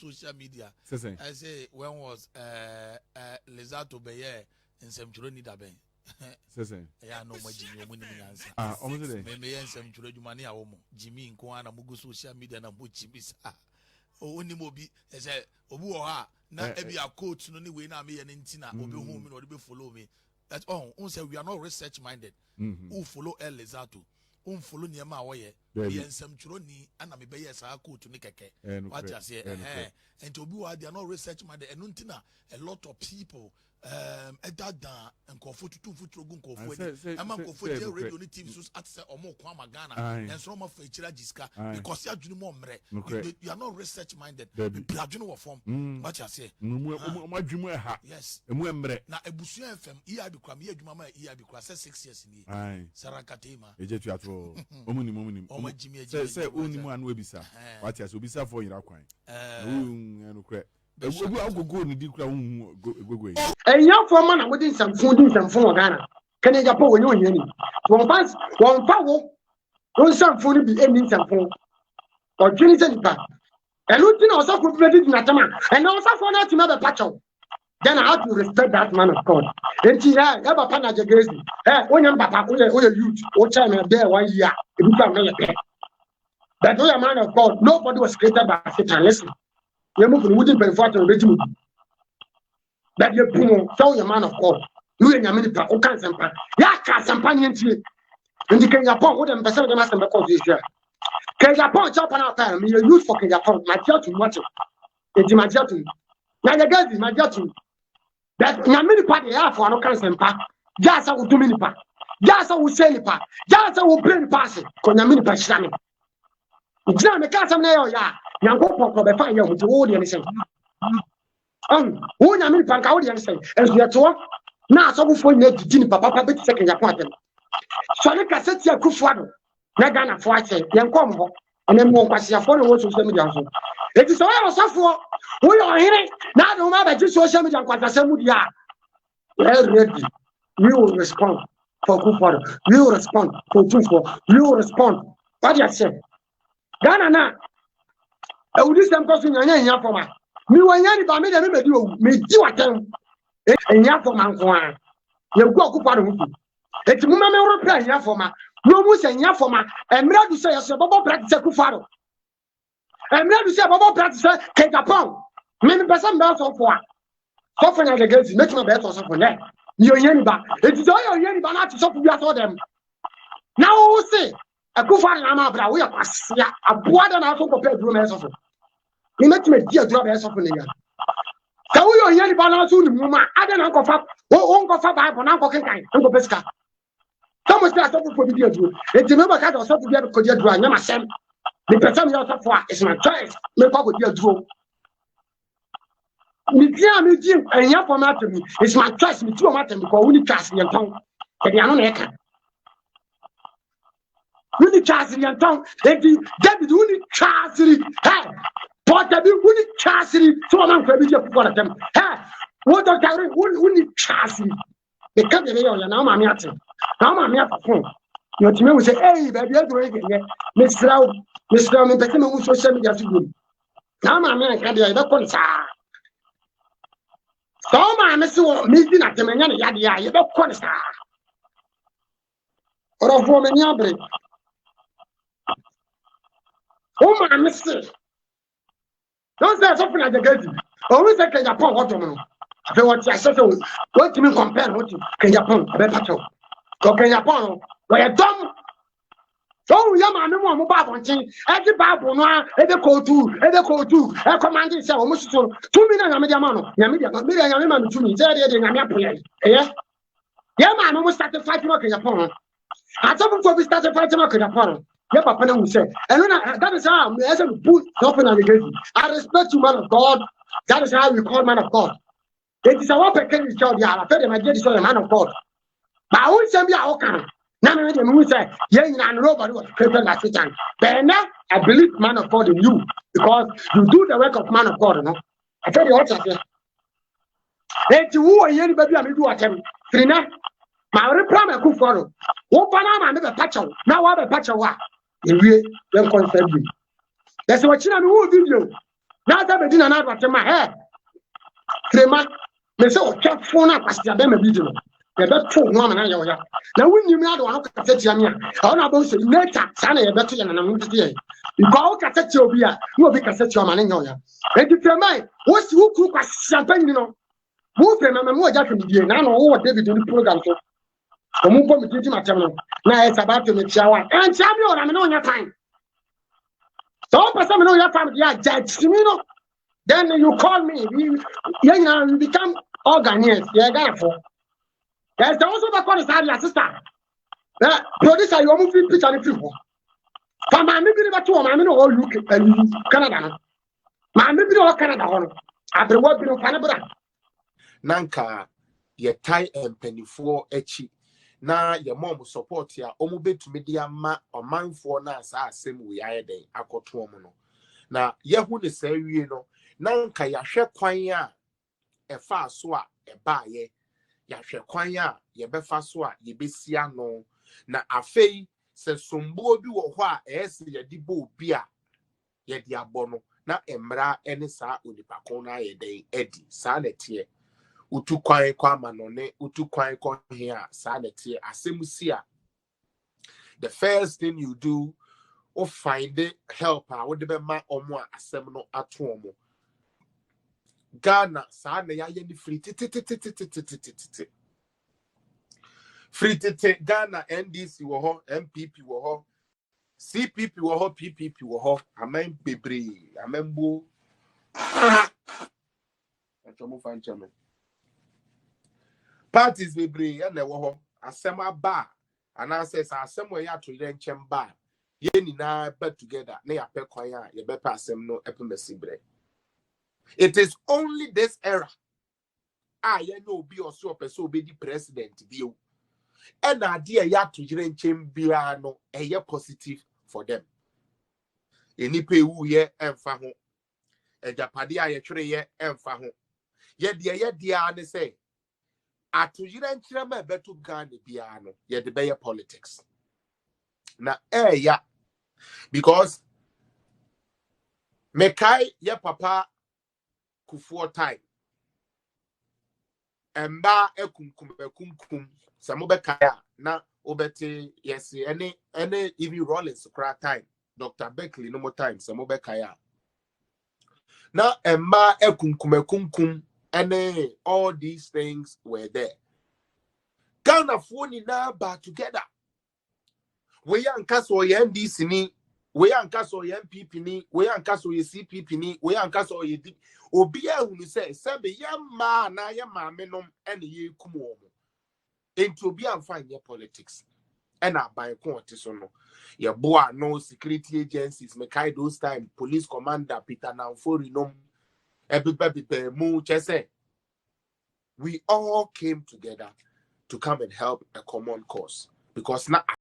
social media. I say when was Lizato Beye in some Churoni Daben. Yeah, no more Jimmy Munimans. Almost Maybe and some Churumania Omo. Jimmy in Kwana Mugu social media and Muchibis. Only Mobi, as a Obuha, not every coach, no way now me and Intina, Obi home or be follow me. That's all. We are not research minded. Who follow El Lizato. Follow near my way. We and some Churoni and I may be as I could to Nikake. What I say, and to be they are not research minded. And Untina, a lot of people. Edada and Kofu to 2 foot rogun Kofu. I'm a Kofu radio teams at Omo Kwamagana and some of Jiska because you are not research minded. You form. What I say, yes, now a Busu FM, EIB Mama EIB 6 years in the Sarakatema. Say only one will be sir. What has to be sir for your coin? And young for man within some food in some phone Ghana. Can I go when you're in? One pass, one power, don't some food be ending some phone or Trinity back. And looking also could ready in Natama and also for not another patch of. Then I have to respect that man of God. And she had ever panage against me. When I'm Papa, youth, or China there 1 year, it become a pay. But we are man of God, nobody was created by Satan. Listen. You move from wooden benefit and regime. That you tell your man of God. You and your minister, or can't sampan. Yaka sampan tea. And you can Japan, what I'm percent of the master because this year. Can Japan chop on our time? You use for Japan, my church in watching. It's my church. Now the guys is my church. That Yamini party have for no can't sampan. Jasa will do mini part. Jasa will sell it part. Jasa will bring passing. Con Yamini Pashami. It's not the cast of Neo Ya. Young people will find you with the audience. Who Yamin Pancaudian say, as we are to now, so for you to dinner, Papa, second appointment. So I can set your Kufado, Nagana Fighting, young Combo, and then more question for the social media. It is all for we are here now. No matter just social media, Quatasamudia. Well, ready. We will respond for Kufado. We will respond for Tufo. We will respond. What you say? Ghana. I would do some question in your format. Me one year, if I made a video, me do attend in your format. You go up on the it's Mumma reply in your format. No more saying your format, and me to say a bubble practice a Kufaro. And me to say a bubble practice a Kegapon. Many person bells of war. Often as against make my best or something there. You're Yeniba. It is all your Yeniba not to stop you at them. Now, we'll say. A Kufan Amabra, we are a board and also compared to a of he met me dear job as of the so we are here balance to the woman. I don't know for Uncle Fab on Uncle Kinkai, Uncle Pesca. Thomas got for the dear Jew. It's never got us to get because you're doing never send. The person you are for is my choice. Make up with your Jew. Me, Jim, and your format to me. It's my choice. Me too matter because we trust your tongue. And you're not Wuni chasiri and tongue, David Wuni chasiri, hey, Portabi Wuni chasiri, so I'm going to be for them. Hey, what are you Wuni chasiri? The country, now I'm at it. Now I'm at the phone. Your team will say, hey, baby, you're doing it. Mr. Mr. Beckham, who's social media to do. Now I'm at the concert. So my Mr. Meeting at the Manana Yadia, you don't concert. Or of woman, Yabri. Oh my mistake. Don't say something like the girl. Always say Japan what you know. What I said, what you mean compare what you Japan, better. Okay, Japan, where you dumb. So we are my mobile watching. Every Bible, every code to, a commanding say almost 2 million Yamano, Yamida, to me, yeah, my mom started fighting in Japan. At some point, we started fighting in Japan. Yeah, Papa, we say, and that is how we put something against you. I respect you, man of God. That is how we call man of God. It is our peculiar job. Yeah, I feel my dear is a man of God. But I won't say, I can. Now, we say, yeah, nobody was created like Satan. But now, I believe man of God in you because you do the work of man of God. No, I tell you what I say. It's who are you, baby? I do attempt. Trina, my reply, I could follow. Open arm, I never patch out. Now, I have a patch of what? We don't confirm you. That's what you know. Video. Now that we na what my hair. Crema, me say o twa phone na kwasi abe ma video. Ye be to no ma na ye oya. Na wunni mi ado anu kasa tia mi a. O na bo say later sa na ye be to ye na nam tete ye. Because o kasa tia obi a, no obi kasa tia ma na nya oya. E di crema, wo si wo kru kwasi abe ni no. Wo pe ma mo ja tumi die na no wo David ni program so. O mu po mi titi ma tem no. Na e sabato me tia wa. En tia mi o na me no nya time. So person me no nya time dia judge me no. Then you call me. We become organized. Yeah, therefore. There's also the call is our sister. Producer, you move picture and people. For my maybe never to my all UK and Canada. My maybe all Canada. I've been working on Canada. Nanka, ye tie and penny for echi. Na your mom support ya omube to media ma or man for nas same we are day. I got to mono. Na Yahoo say you know. Nanka ya hwe kwan a efa so a ebaaye ya hwe kwan a ye befa so a ye besia no na afei se sombo bi wo ho a ese ye di bo bi a ye di abono na emra ene sa onipakon na ye den edi sa na tie utu kwan kwa manone utu kwan ko he a sa na tie asemusi a the first thing you do or find it helper wo de be ma omo a asem no ato omo Ghana, Sana Yayani free free Ghana, NDC woho, MPP woho, CPP woho, PPP woho, Amen Bibri, Amembo. Parties Bibri, and the woho, Asema bar, and I says, Asema ya to then chemba. Yeni na bet together, ne a pequaya, ye bepa sem no epimesibre. It is only this era. You know, be or so person be the president view. And idea ya to chambiano a year positive for them. Any pay who ye and faho. A Japadia ye tree ye and faho. Yet dear say. At to Jiren betu Gani piano, yet the Bayer politics. Now, ya because Mekai ye papa kufuor time. Emba ekumkum samobekaya na obete yes any even Rollins cry time Dr. Beckley no more time samobekaya na emba ekumkum and all these things were there. Ghana phone na ba together we yanka so ye NDC ni we yanka so ye MPP ni we yanka so ye CPP ni we yanka so ye Obia who say, Sabe, yamma, na yamma, menom, and ye kumo. Into be and find your politics. And I buy quantity so no. Your boy no security agencies, Mekai those time, police commander, Peter now for renom, everybody pay moo chese. We all came together to come and help a common cause. Because now